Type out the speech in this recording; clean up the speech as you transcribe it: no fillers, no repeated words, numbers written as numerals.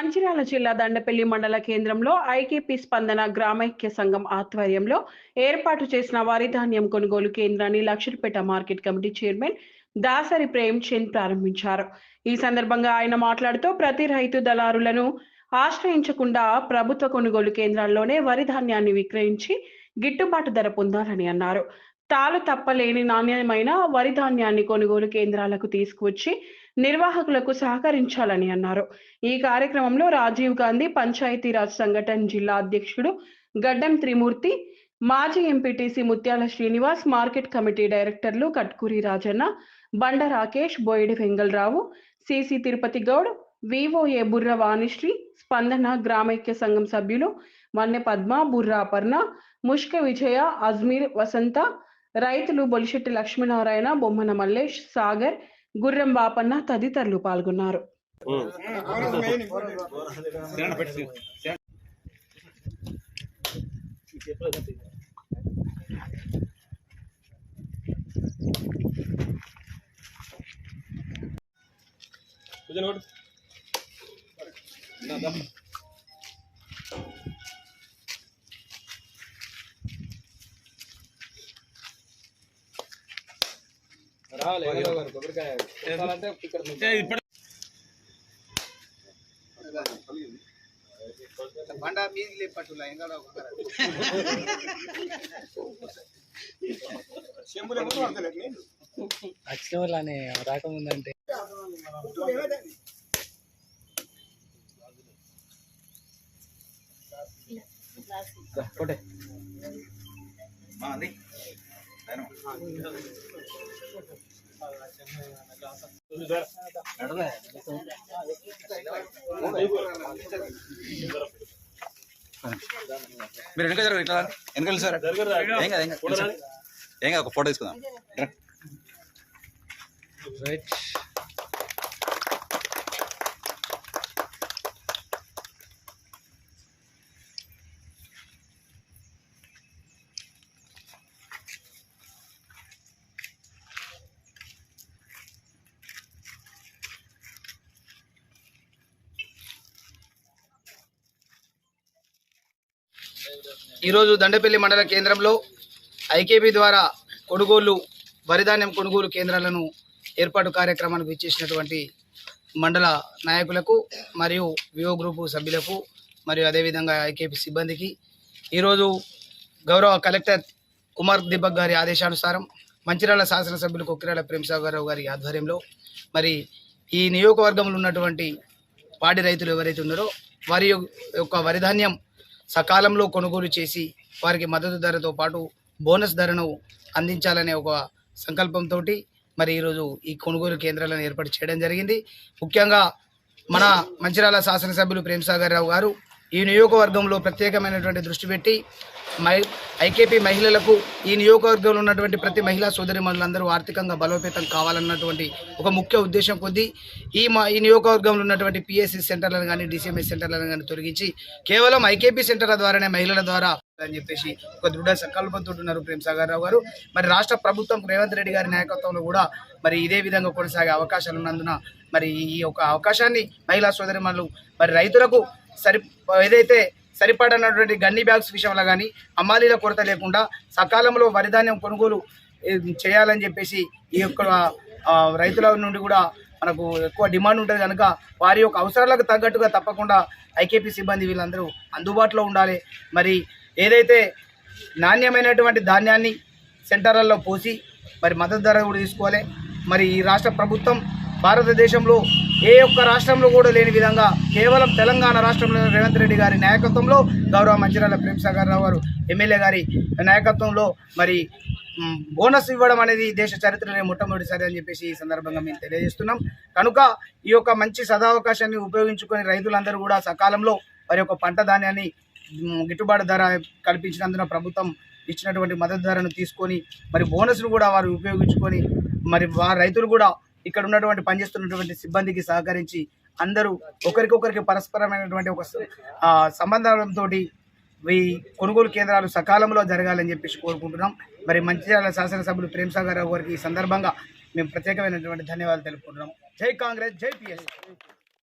మంచిర్యాల జిల్లా దండపల్లి మండల కేంద్రంలో ఐకేపీ స్పందన గ్రామైక్య సంఘం ఆధ్వర్యంలో ఏర్పాటు చేసిన వరి ధాన్యం కొనుగోలు కేంద్రాన్ని Lakshalapeta market committee chairman Dasari Prem Chand ప్రారంభించారు. ఈ సందర్భంగా ఆయన మాట్లాడుతూ ప్రతి రైతు దళారులను ఆశ్రయించకుండా ప్రభుత్వ కొనుగోలు కేంద్రాల్లోనే వరి ధాన్యాన్ని విక్రయించి గిట్టుబాటు ధర పొందాలని అన్నారు. తాలు తప్పలేని నాణ్యమైన వరి ధాన్యాన్ని కొనుగోలు కేంద్రాలకు తీసుకువచ్చి నిర్వాహకులకు సహకరించాలని అన్నారు. ఈ కార్యక్రమంలో రాజీవ్ గాంధీ పంచాయతీరాజ్ సంఘటన జిల్లా అధ్యక్షుడు గడ్డం త్రిమూర్తి, మాజీ ఎంపీటీసీ ముత్యాల శ్రీనివాస్, మార్కెట్ కమిటీ డైరెక్టర్లు కట్కూరి రాజన్న, బండ రాకేష్, బోయిడి వెంగళరావు, సిసి తిరుపతి గౌడ్, వివోఏ బుర్ర వాణిశ్రీ, స్పందన గ్రామైక్య సంఘం సభ్యులు వన్నె పద్మ, బుర్ర అపర్ణ, ముష్క విజయ, అజ్మీర్ వసంత, రైతులు బొలిశెట్టి లక్ష్మీనారాయణ, బొమ్మన మల్లేష్, సాగర్, గుర్రం బాపన్న తదితరులు పాల్గొన్నారు. బండా మీది లేపట్టులా ఇంకా వచ్చిన వాళ్ళని రాకముందంటే మీరు వెనక జరగదు, ఇట్లా వెనకాల సార్ ఏం కాదు, ఒక ఫోటో తీసుకుందాం. రైట్. ఈరోజు దండపల్లి మండల కేంద్రంలో ఐకేపీ ద్వారా కొనుగోలు వరిధాన్యం కొనుగోలు కేంద్రాలను ఏర్పాటు కార్యక్రమానికి ఇచ్చేసినటువంటి మండల నాయకులకు మరియు వివో గ్రూపు సభ్యులకు మరియు అదేవిధంగా ఐకేపీ సిబ్బందికి ఈరోజు గౌరవ కలెక్టర్ కుమార్ దిబ్బక్ గారి ఆదేశానుసారం మంచిర్యాల శాసనసభ్యులు కొక్కిరాల ప్రేమసాగరరావు గారి ఆధ్వర్యంలో మరి ఈ నియోజకవర్గంలో ఉన్నటువంటి పాడి రైతులు ఎవరైతే ఉన్నారో వారి యొక్క వరిధాన్యం సకాలంలో కొనుగోలు చేసి వారికి మద్దతు ధరతో పాటు బోనస్ ధరను అందించాలనే ఒక సంకల్పంతో మరి ఈరోజు ఈ కొనుగోలు కేంద్రాలను ఏర్పాటు చేయడం జరిగింది. ముఖ్యంగా మన మంచిర్యాల శాసనసభ్యులు ప్రేమసాగరరావు గారు ఈ నియోజకవర్గంలో ప్రత్యేకమైనటువంటి దృష్టి పెట్టి ఐకేపీ మహిళలకు ఈ నియోజకవర్గంలో ఉన్నటువంటి ప్రతి మహిళా సోదరిమణులందరూ ఆర్థికంగా బలోపేతం కావాలన్నటువంటి ఒక ముఖ్య ఉద్దేశం కొద్దీ ఈ నియోజకవర్గంలో ఉన్నటువంటి పిఎస్సి సెంటర్లను కానీ డిసిఎంఎస్ సెంటర్లను కానీ తొలగించి కేవలం ఐకేపీ సెంటర్ల ద్వారానే మహిళల ద్వారా అని చెప్పేసి ఒక దృఢ సంకల్పంతో ఉన్నారు ప్రేమసాగరరావు గారు. మరి రాష్ట్ర ప్రభుత్వం రేవంత్ రెడ్డి గారి నాయకత్వంలో కూడా మరి ఇదే విధంగా కొనసాగే అవకాశాలు ఉన్నందున మరి ఈ యొక్క అవకాశాన్ని మహిళా సోదరిమణులు మరి రైతులకు ఏదైతే సరిపడనటువంటి గన్ని బ్యాగ్స్ విషయంలో కానీ అమ్మాలీల కొరత లేకుండా సకాలంలో వరిధాన్యం కొనుగోలు చేయాలని చెప్పేసి ఈ యొక్క రైతుల నుండి కూడా మనకు ఎక్కువ డిమాండ్ ఉంటుంది కనుక వారి యొక్క అవసరాలకు తగ్గట్టుగా తప్పకుండా ఐకేపీ సిబ్బంది వీళ్ళందరూ అందుబాటులో ఉండాలి. మరి ఏదైతే నాణ్యమైనటువంటి ధాన్యాన్ని సెంటర్లలో పోసి మరి మద్దతు ధర కూడా తీసుకోవాలి. మరి ఈ రాష్ట్ర ప్రభుత్వం భారతదేశంలో ఏ ఒక్క రాష్ట్రంలో కూడా లేని విధంగా కేవలం తెలంగాణ రాష్ట్రంలో రేవంత్ రెడ్డి గారి నాయకత్వంలో గౌరవ మంచిర్యాల ప్రేమసాగరరావు గారు ఎమ్మెల్యే గారి నాయకత్వంలో మరి బోనస్ ఇవ్వడం అనేది దేశ చరిత్రలో మొట్టమొదటిసారి అని చెప్పేసి ఈ సందర్భంగా మేము తెలియజేస్తున్నాం. కనుక ఈ యొక్క మంచి సదావకాశాన్ని ఉపయోగించుకొని రైతులందరూ కూడా సకాలంలో వారి యొక్క పంట ధాన్యాన్ని గిట్టుబాటు ధర కల్పించినందున ప్రభుత్వం ఇచ్చినటువంటి మద్దతు ధరను తీసుకొని మరి బోనస్ను కూడా వారు ఉపయోగించుకొని మరి వారి రైతులు కూడా ఇక్కడ ఉన్నటువంటి పనిచేస్తున్నటువంటి సిబ్బందికి సహకరించి అందరూ ఒకరికొకరికి పరస్పరమైనటువంటి ఒక సంబంధంతో ఈ కొనుగోలు కేంద్రాలు సకాలంలో జరగాలని చెప్పేసి కోరుకుంటున్నాం. మరి మంచిర్యాల శాసనసభ్యులు ప్రేమసాగరరావు గారికి ఈ సందర్భంగా మేము ప్రత్యేకమైనటువంటి ధన్యవాదాలు తెలుపుకుంటున్నాం. జై కాంగ్రెస్, జై పిఎస్.